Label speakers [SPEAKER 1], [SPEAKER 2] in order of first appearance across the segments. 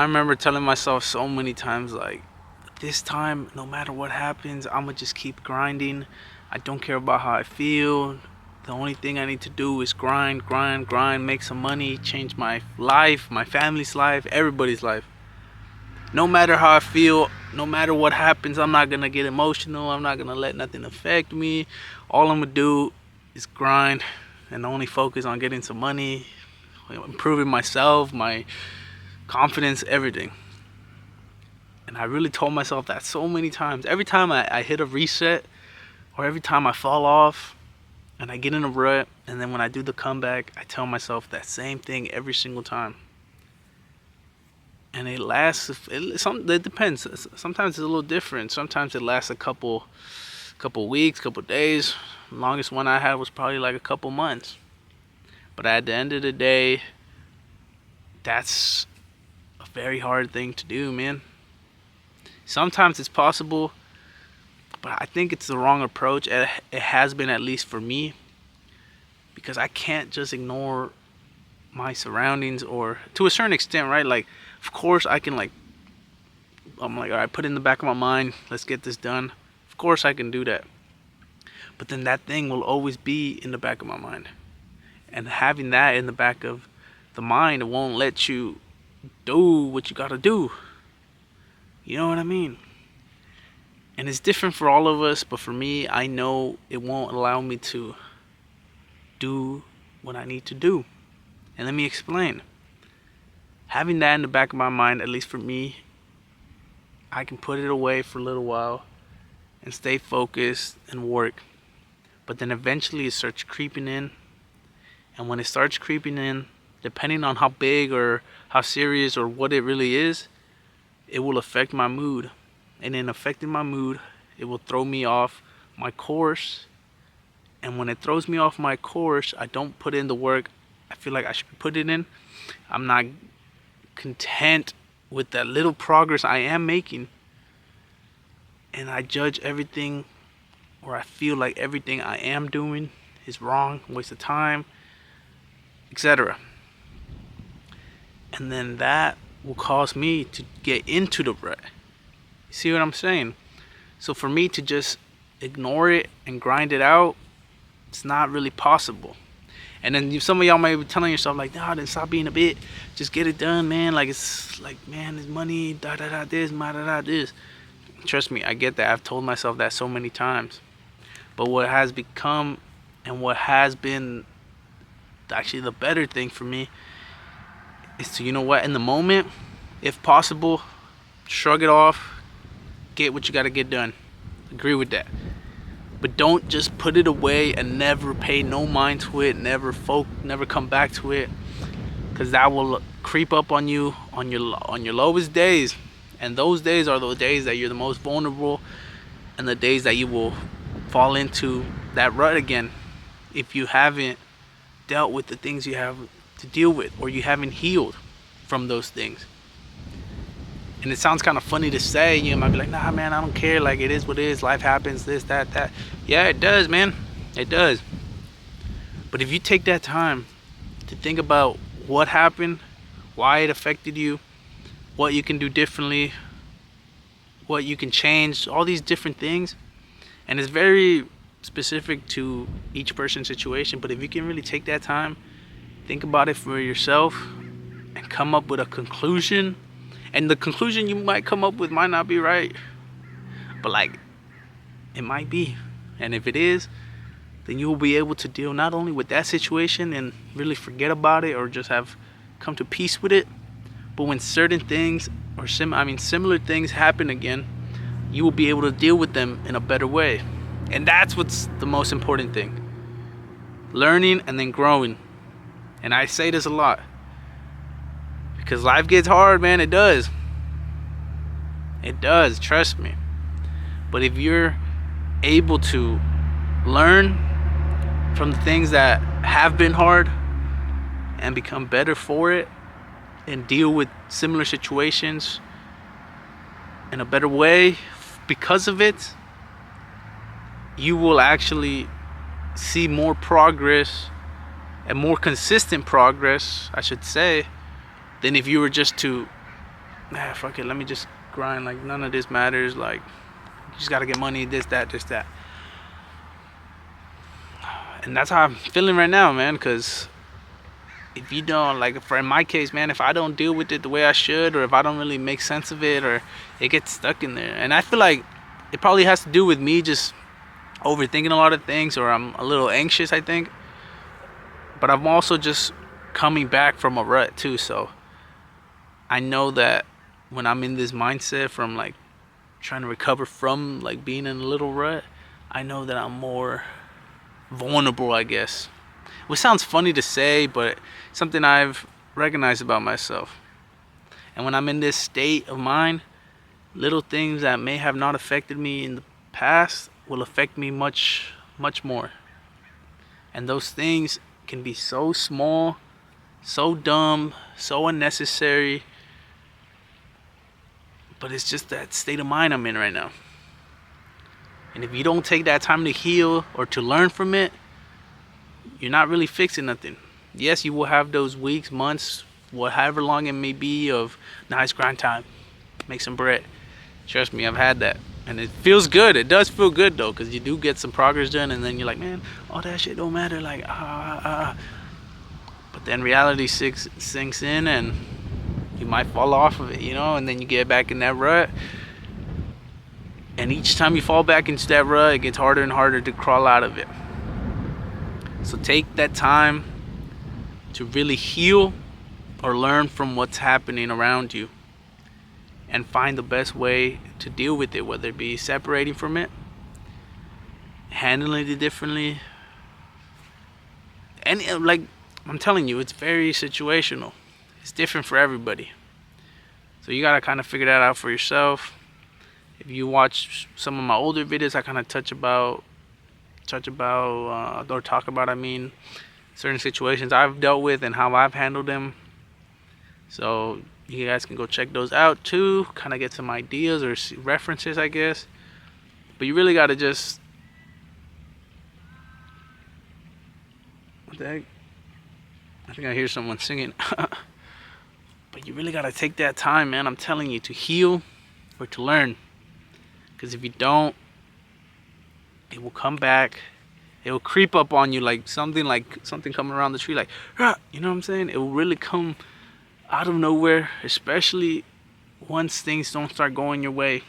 [SPEAKER 1] I remember telling myself so many times, like, this time, no matter what happens, I'm gonna just keep grinding. I don't care about how I feel. The only thing I need to do is grind, grind, grind, make some money, change my life, my family's life, everybody's life. No matter how I feel, no matter what happens, I'm not gonna get emotional. I'm not gonna let nothing affect me. All I'm gonna do is grind and only focus on getting some money, improving myself, my confidence, everything. And I really told myself that so many times. Every time I hit a reset, or every time I fall off and I get in a rut, and then when I do the comeback, I tell myself that same thing every single time. And it lasts. It depends. Sometimes it's a little different. Sometimes it lasts a couple weeks, couple days. The longest one I had was probably like a couple months. But at the end of the day, that's a very hard thing to do, man. Sometimes it's possible, but I think it's the wrong approach. It has been, at least for me, because I can't just ignore my surroundings, or to a certain extent, right? Like, of course I can, like, I'm like, all right, put it in the back of my mind, let's get this done. Of course I can do that. But then that thing will always be in the back of my mind. And having that in the back of the mind, it won't let you do what you gotta do. You know what I mean? And it's different for all of us, but for me, I know it won't allow me to do what I need to do. And let me explain. Having that in the back of my mind, at least for me, I can put it away for a little while and stay focused and work. But then eventually it starts creeping in. And when it starts creeping in, depending on how big or how serious or what it really is, it will affect my mood. And in affecting my mood, it will throw me off my course. And when it throws me off my course, I don't put in the work I feel like I should put it in. I'm not content with that little progress I am making. And I judge everything, or I feel like everything I am doing is wrong, waste of time, etc. And then that will cause me to get into the rut. You see what I'm saying? So for me to just ignore it and grind it out, it's not really possible. And then some of y'all might be telling yourself, like, nah, then stop being a bitch. Just get it done, man. Like, it's like, man, it's money, da da da this, da da da this. Trust me, I get that. I've told myself that so many times. But what has become, and what has been actually the better thing for me, is to, you know what, in the moment, if possible, shrug it off, get what you gotta get done. Agree with that. But don't just put it away and never pay no mind to it, never come back to it, because that will creep up on you on your lowest days. And those days are the days that you're the most vulnerable, and the days that you will fall into that rut again if you haven't dealt with the things you have to deal with, or you haven't healed from those things. And it sounds kind of funny to say. You might be like, nah, man, I don't care. Like, it is what it is. Life happens, this, that, that. Yeah, it does, man. It does. But if you take that time to think about what happened, why it affected you, what you can do differently, what you can change, all these different things. And it's very specific to each person's situation. But if you can really take that time, think about it for yourself, and come up with a conclusion. And the conclusion you might come up with might not be right, but like, it might be. And if it is, then you will be able to deal not only with that situation and really forget about it, or just have come to peace with it, but when certain things, or similar things happen again, you will be able to deal with them in a better way. And that's what's the most important thing. Learning and then growing. And I say this a lot, because life gets hard, man. It does. It does, trust me. But if you're able to learn from the things that have been hard and become better for it, and deal with similar situations in a better way because of it, you will actually see more progress, and more consistent progress, I should say, than if you were just to fuck it, let me just grind. Like, none of this matters. Like, you just gotta get money, this, that, this, that. And that's how I'm feeling right now, man. Because if you don't, like, for in my case, man, if I don't deal with it the way I should, or if I don't really make sense of it, or it gets stuck in there. And I feel like it probably has to do with me just overthinking a lot of things, or I'm a little anxious, I think. But I'm also just coming back from a rut too, so I know that when I'm in this mindset from like trying to recover from like being in a little rut, I know that I'm more vulnerable, I guess. Which sounds funny to say, but something I've recognized about myself. And when I'm in this state of mind, little things that may have not affected me in the past will affect me much, much more. And those things can be so small, so dumb, so unnecessary. But it's just that state of mind I'm in right now. And if you don't take that time to heal or to learn from it, you're not really fixing nothing. Yes, you will have those weeks, months, whatever long it may be of nice grind time, make some bread. Trust me, I've had that. And it feels good. It does feel good though, because you do get some progress done, and then you're like, man, all that shit don't matter. Like, But then reality sinks in, and you might fall off of it, and then you get back in that rut. And each time you fall back into that rut, it gets harder and harder to crawl out of it. So take that time to really heal or learn from what's happening around you, and find the best way to deal with it, whether it be separating from it, handling it differently. And like I'm telling you, it's very situational. It's different for everybody. So you gotta kind of figure that out for yourself. If you watch some of my older videos, I kind of talk about, I mean, certain situations I've dealt with and how I've handled them. So you guys can go check those out too, kind of get some ideas or references, I guess. But you really gotta just, what the heck? I think I hear someone singing. But you really gotta take that time, man. I'm telling you, to heal or to learn. Because if you don't, it will come back. It will creep up on you like something coming around the tree, like, you know what I'm saying? It will really come out of nowhere, especially once things don't start going your way.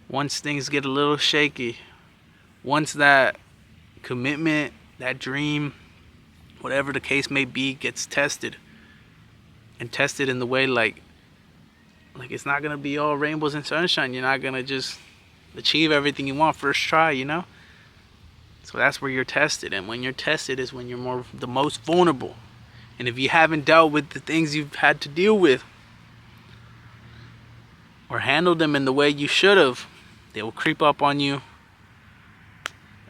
[SPEAKER 1] Once things get a little shaky. Once that commitment, that dream, whatever the case may be, gets tested. And tested in the way like it's not gonna be all rainbows and sunshine. You're not gonna just achieve everything you want first try, So that's where you're tested. And when you're tested is when you're the most vulnerable. And if you haven't dealt with the things you've had to deal with, or handled them in the way you should have, they will creep up on you,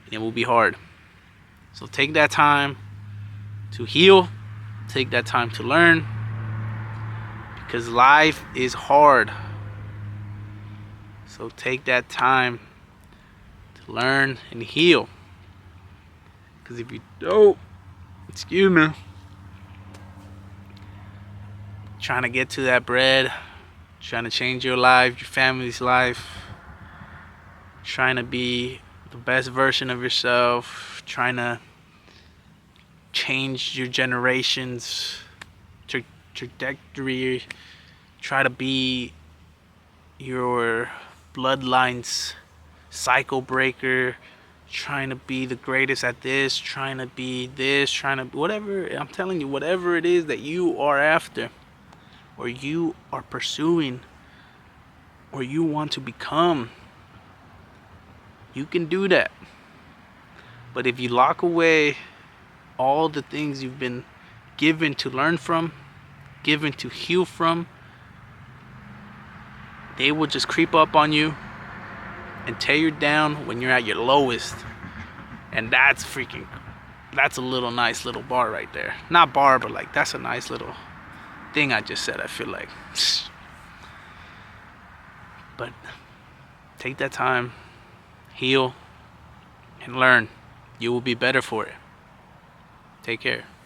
[SPEAKER 1] and it will be hard. So take that time to heal, take that time to learn, because life is hard. So take that time to learn and heal. Because if you don't, excuse me, trying to get to that bread, trying to change your life, your family's life, trying to be the best version of yourself, trying to change your generation's trajectory, try to be your bloodline's cycle breaker, trying to be the greatest at this, trying to be this, trying to whatever. I'm telling you, whatever it is that you are after, or you are pursuing, or you want to become, you can do that. But if you lock away all the things you've been given to learn from, given to heal from, they will just creep up on you and tear you down when you're at your lowest. And that's a little nice little bar right there. Not bar, but like that's a nice little thing I just said, I feel like. But take that time, heal, and learn. You will be better for it. Take care.